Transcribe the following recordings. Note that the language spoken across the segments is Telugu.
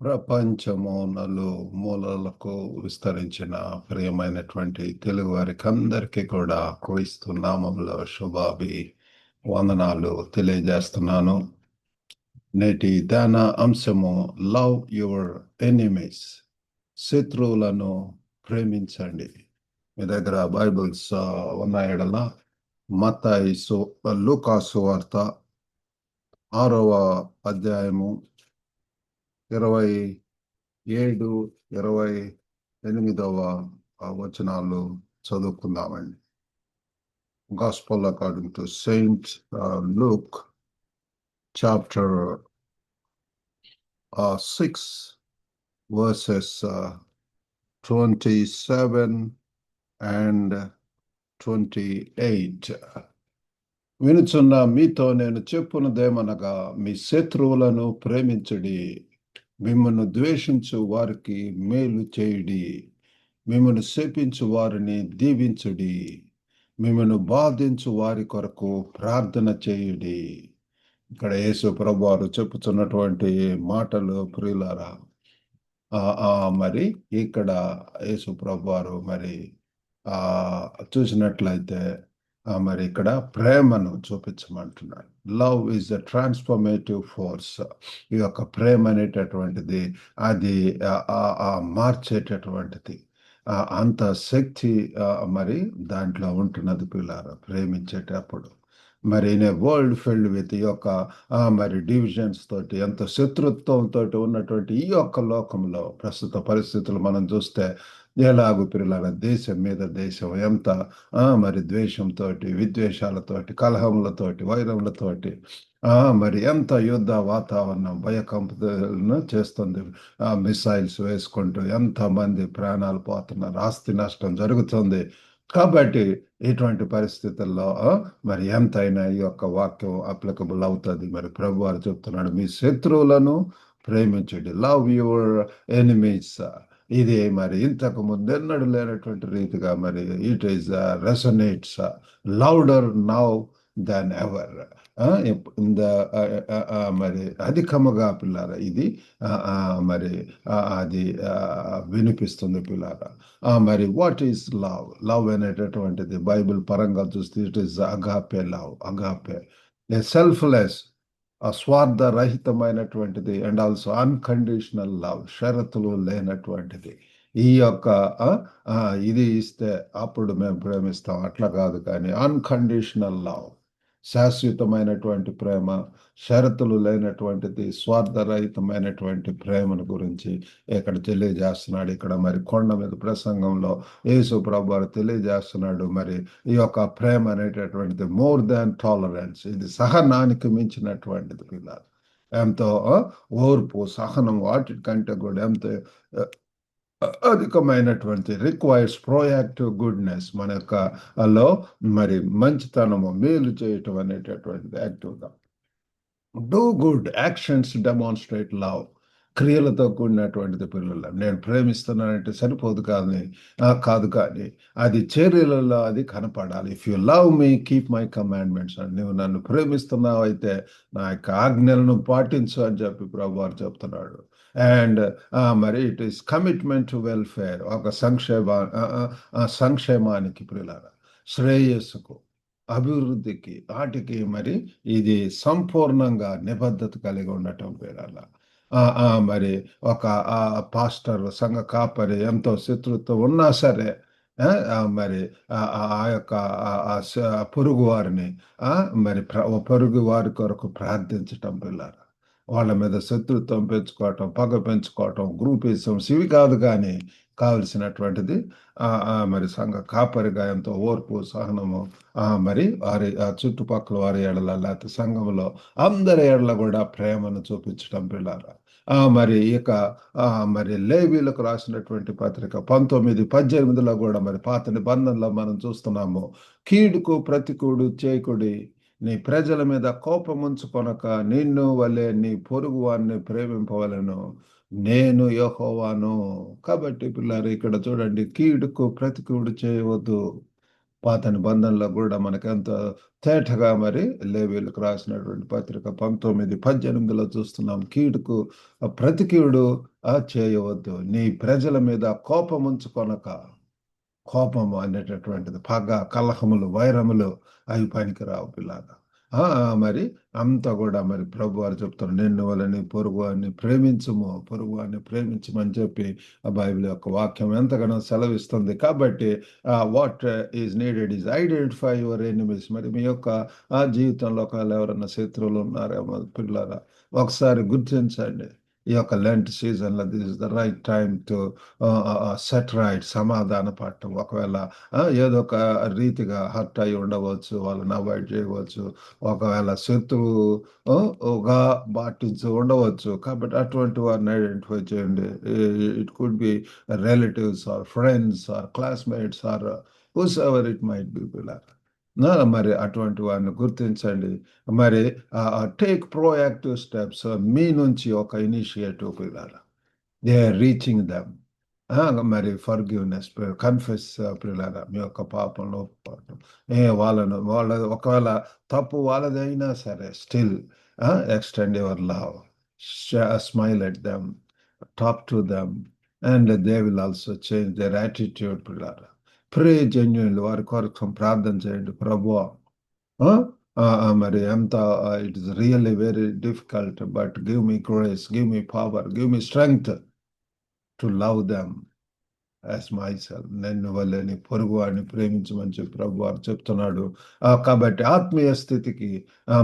ప్రపంచము నలుమూలలకు విస్తరించిన ప్రియమైనటువంటి తెలుగు వారికి అందరికీ కూడా క్రీస్తు నామంలో శుభాభి వందనాలు తెలియజేస్తున్నాను. నేటి ధ్యాన అంశము లవ్ యువర్ ఎనిమీస్, శత్రువులను ప్రేమించండి. మీ దగ్గర బైబిల్స్ ఉన్నాయడల మత్తయి లూకాసు వార్త 6వ అధ్యాయము 27, 28వ వచనాలు చదువుకుందామండి. Gospel according to Saint Luke, chapter 6, verses 27 and 28. వినుచున్న మీతో నేను చెప్పున్నదేమనగా, మీ శత్రువులను ప్రేమించుడి, మిమ్మల్ని ద్వేషించు వారికి మేలు చేయుడి, మిమ్మల్ని శపించు వారిని దీవించుడి, మిమ్మల్ని బాధించు వారి కొరకు ప్రార్థన చేయుడి. ఇక్కడ యేసు ప్రభువారు చెప్పుతున్నటువంటి మాటలు ప్రియులారా, మరి ఇక్కడ యేసు ప్రభువారు మరి చూసినట్లయితే మరి ఇక్కడ ప్రేమను చూపించమంటున్నాడు. Love is the transformative force. ఈ యొక్క ప్రేమ అనేటటువంటిది అది మార్చేటటువంటిది, అంత శక్తి మరి దాంట్లో ఉంటున్నది పిల్లారా ప్రేమించేటప్పుడు. మరి in a world filled with ఈ యొక్క మరి డివిజన్స్ తోటి, ఎంత శత్రుత్వంతో ఉన్నటువంటి ఈ యొక్క లోకంలో ప్రస్తుత పరిస్థితులు మనం చూస్తే ఎలాగూ పిల్లల దేశం మీద దేశం ఎంత మరి ద్వేషంతో, విద్వేషాలతోటి, కలహములతోటి, వైరములతోటి మరి ఎంత యుద్ధ వాతావరణం భయకంపను చేస్తుంది. మిసైల్స్ వేసుకుంటూ ఎంతమంది ప్రాణాలు పోతున్నారు, ఆస్తి నష్టం జరుగుతుంది. కాబట్టి ఇటువంటి పరిస్థితుల్లో మరి ఎంతైనా ఈ యొక్క వాక్యం అప్లికబుల్ అవుతుంది. మరి ప్రభు వారు చెప్తున్నాడు, మీ శత్రువులను ప్రేమించండి, లవ్ యువర్ ఎనిమీస్. ఇది మరి ఇంతకు ముందెన్నడు లేనటువంటి రీతిగా మరి it is resonates louder now than ever. మరి అధికముగా పిల్లారా ఇది మరి అది వినిపిస్తుంది పిల్లారా. మరి వాట్ ఈస్ లవ్? లవ్ అనేటటువంటిది బైబిల్ పరంగా చూస్తే it is agape love. Agape selfless, స్వార్థరహితమైనటువంటిది, అండ్ ఆల్సో అన్కండిషనల్ లవ్, షరతులు లేనటువంటిది. ఈ యొక్క ఇది ఇస్తే అప్పుడు మేము ప్రేమిస్తాం అట్లా కాదు, కానీ అన్కండిషనల్ లవ్, శాశ్వతమైనటువంటి ప్రేమ, షరతులు లేనటువంటిది, స్వార్థరహితమైనటువంటి ప్రేమను గురించి ఇక్కడ తెలియజేస్తున్నాడు. ఇక్కడ మరి కొండ మీద ప్రసంగంలో యేసు ప్రభువారు తెలియజేస్తున్నాడు. మరి ఈ యొక్క ప్రేమ అనేటటువంటిది మోర్ దాన్ టాలరెన్స్, ఇది సహనానికి మించినటువంటిది పిల్లలు. ఎంతో ఓర్పు, సహనం, వాటికంటే కూడా ఎంతో అధికమైనటువంటి రిక్వైర్స్ ప్రోయాక్టివ్ గుడ్నెస్, మన యొక్క లో మరి మంచితనము, మేలు చేయటం అనేటటువంటిది యాక్టివ్గా. Do good actions demonstrate love, క్రియలతో కూడినటువంటిది పిల్లలు. నేను ప్రేమిస్తున్నానంటే సరిపోదు కాదు కానీ అది చర్యలలో అది కనపడాలి. If you love me keep my commandments అని, నువ్వు నన్ను ప్రేమిస్తున్నావు అయితే నా యొక్క ఆజ్ఞలను పాటించు అని చెప్పి ప్రభు వారు చెప్తున్నాడు. అండ్ మరి it is commitment to welfare, ఒక సంక్షేమానికి పిల్లలు, శ్రేయస్సుకు, అభివృద్ధికి, వాటికి మరి ఇది సంపూర్ణంగా నిబద్ధత కలిగి ఉండటం పేరాల. మరి ఒక పాస్టర్, సంఘ కాపరి ఎంతో శత్రుత్వం ఉన్నా సరే మరి ఆ యొక్క పొరుగు వారిని మరి పొరుగు వారి కొరకు ప్రార్థించటం పిల్లలు, వాళ్ళ మీద శత్రుత్వం పెంచుకోవటం, పగ పెంచుకోవటం, గ్రూపిజమ్స్ ఇవి కాదు, కానీ కావలసినటువంటిది మరి సంఘ కాపరిగా ఎంతో ఓర్పు, సహనము, మరి వారి చుట్టుపక్కల వారి ఏడల, లేకపోతే సంఘంలో అందరి ఏడల కూడా ప్రేమను చూపించడం పిల్లారా. మరి ఇక మరి లేవీలకు రాసినటువంటి పత్రిక 19:18లో కూడా మరి పాత నిబంధనలో మనం చూస్తున్నాము, కీడుకు ప్రతికూడు చేయకుడి, నీ ప్రజల మీద కోపముంచుకొనక నిన్ను వలె నీ పొరుగు వారిని ప్రేమింపవలను, నేను యెహోవాను. కాబట్టి పిల్లలు ఇక్కడ చూడండి, కీడుకు ప్రతికూడు చేయవద్దు. పాత నిబంధనలో కూడా మనకెంతో తేటగా మరి లేవీలకు రాసినటువంటి పత్రిక 19:18లో చూస్తున్నాం, కీడుకు ప్రతి కీడు చేయవద్దు. నీ ప్రజల మీద కోపం ఉంచుకొనక. కోపము అనేటటువంటిది పగ, కలహములు, వైరములు అవి పనికిరావు పిల్లారా. మరి అంతా కూడా మరి ప్రభు వారు చెప్తారు, నిన్ను వలని పొరుగు అని ప్రేమించుము, పొరుగు అని ప్రేమించమని చెప్పి ఆ బైబిల్ యొక్క వాక్యం ఎంతగానో సెలవిస్తుంది. కాబట్టి what is needed is identify your enemies. మరి మీ యొక్క జీవితంలో ఒకవేళ ఎవరన్నా శత్రువులు ఉన్నారేమో పిల్లరా, ఒకసారి గుర్తించండి. ఈ యొక్క లెంట్ సీజన్లో this is the right time to set right, సమాధాన పడటం. ఒకవేళ ఏదో ఒక రీతిగా హర్ట్ అయి ఉండవచ్చు, వాళ్ళని అవాయిడ్ చేయవచ్చు, ఒకవేళ శత్రువుగా పాటించి ఉండవచ్చు. కాబట్టి అటువంటి వారిని ఐడెంటిఫై చేయండి. It could be relatives or friends or classmates or whose ever it might be pillar. మరి అటువంటి వారిని గుర్తించండి. మరి టేక్ ప్రోయాక్టివ్ స్టెప్స్, మీ నుంచి ఒక initiative pillar. They are reaching them. మరి ఫర్గివ్నెస్, కన్ఫెస్ పిల్లరా, మీ యొక్క పాపంలో ఒప్పుకోవటం. వాళ్ళ ఒకవేళ తప్పు వాళ్ళదైనా సరే still extend your love, smile at them, talk to them, and they will also change their attitude పిల్లరా. ప్రే జెన్యున్లీ, వారి కొరకు ప్రార్థన చేయండి. ప్రభువా, మరి ఎంత it is really very difficult, but give me grace, give me power, give me strength to love them as my self. నన్ను వల్లని పొరుగు వాడిని ప్రేమించమని చెప్పి ప్రభు వారు చెప్తున్నాడు. కాబట్టి ఆత్మీయ స్థితికి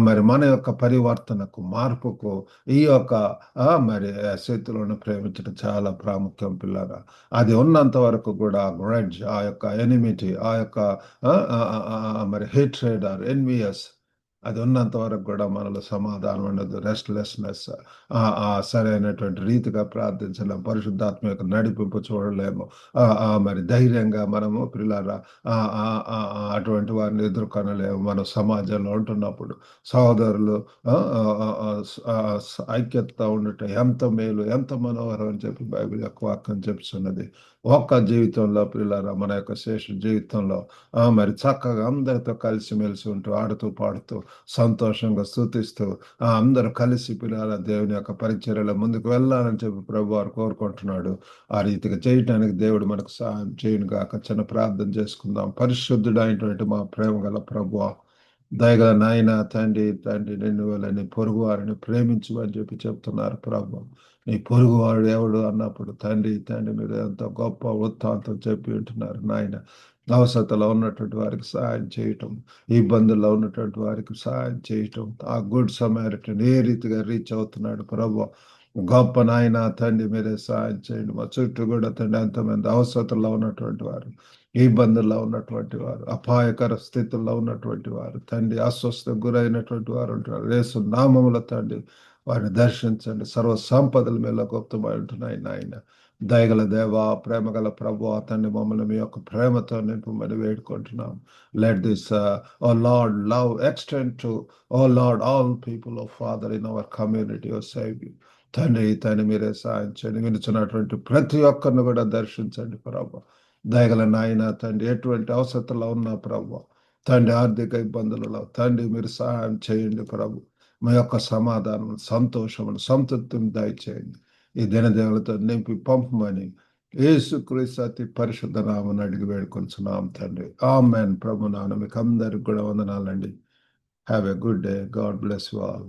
మరి మన యొక్క పరివర్తనకు, మార్పుకు ఈ యొక్క మరి శత్రువులను ప్రేమించడం చాలా ప్రాముఖ్యం పిల్లరా. అది ఉన్నంత వరకు కూడా గ్రడ్జ్, ఆ యొక్క ఎనిమిటీ, ఆ యొక్క మరి హేట్రేడ్ ఆర్ ఎన్వియస్, అది ఉన్నంత వరకు కూడా మనలో సమాధానం ఉండదు. రెస్ట్లెస్నెస్, సరైనటువంటి రీతిగా ప్రార్థించలేము, పరిశుద్ధాత్మ యొక్క నడిపింపు చూడలేము. మరి ధైర్యంగా మనము పిల్లరా అటువంటి వారిని ఎదుర్కొనలేము. మనం సమాజంలో ఉంటున్నప్పుడు సహోదరులు ఐక్యతతో ఉండటం ఎంత మేలు, ఎంత మనోహరం అని చెప్పి బైబిల్ యొక్క వాక్యం చెప్తున్నది. ఒక్క జీవితంలో పిల్లరా, మన యొక్క శేష జీవితంలో మరి చక్కగా అందరితో కలిసిమెలిసి ఉంటూ, ఆడుతూ పాడుతూ సంతోషంగా స్తుతిస్తూ అందరూ కలిసి పిల్లల దేవుని యొక్క పరిచర్యలో ముందుకు వెళ్ళాలని చెప్పి ప్రభు వారు కోరుకుంటున్నాడు. ఆ రీతిగా చేయటానికి దేవుడు మనకు సహాయం చేయను గాక. చిన్న ప్రార్థన చేసుకుందాం. పరిశుద్ధుడైనటువంటి మా ప్రేమ గల ప్రభువా, దయగల నాయన తండ్రి, నిన్ను వలని పొరుగు వారిని ప్రేమించు అని చెప్పి చెప్తున్నారు ప్రభు. నీ పొరుగువాడు ఎవడు అన్నప్పుడు తండ్రి మీరు ఎంతో గొప్ప వృత్తాంతం చెప్పి ఉంటున్నారు నాయన. అవసరతలో ఉన్నటువంటి వారికి సహాయం చేయటం, ఇబ్బందుల్లో ఉన్నటువంటి వారికి సహాయం చేయటం, ఆ గుడ్ సమారిటన్ ఏ రీతిగా రీచ్ అవుతున్నాడు ప్రభు. గొప్ప నాయన తండ్రి మీరే సహాయం చేయండి. మా చుట్టూ కూడా తండ్రి ఎంతమంది అవసరతల్లో ఉన్నటువంటి వారు, ఇబ్బందుల్లో ఉన్నటువంటి వారు, అపాయకర స్థితుల్లో ఉన్నటువంటి వారు తండ్రి, అస్వస్థకు గురైనటువంటి వారు ఉంటారు. యేసు నామములో తండ్రి వారిని దర్శించండి. సర్వ సంపదల మీద గుప్తమై ఉంటున్నాయి నాయన. దయగల దేవా, ప్రేమగల ప్రభు తండ్రి, మమ్మల్ని మీ యొక్క ప్రేమతో నింపమని వేడుకుంటున్నాం. Let this O Lord love extend to O Lord all people of Father in our community O save. తండ్రి మీరే సాయం చేయండి. వినుచున్నటువంటి ప్రతి ఒక్కరిని కూడా దర్శించండి ప్రభు. దయగల నాయన తండ్రి, ఎటువంటి అవసరతలో ఉన్న ప్రభు తండ్రి, ఆర్థిక ఇబ్బందులలో తండ్రి మీరు సహాయం చేయండి ప్రభు. మీ యొక్క సమాధానం, సంతోషమును, సంతృప్తిని దయచేయండి. ఈ దినదేవులతో నింపి పంపమని యేసుక్రీస్తు అతి పరిశుద్ధ నామమున అడిగి వేడుకొంచున్నాం తండ్రి. ఆమేన్. ప్రభు నాన్న మీకు అందరికి కూడా వందనాలండి. Have a good day. God bless you all.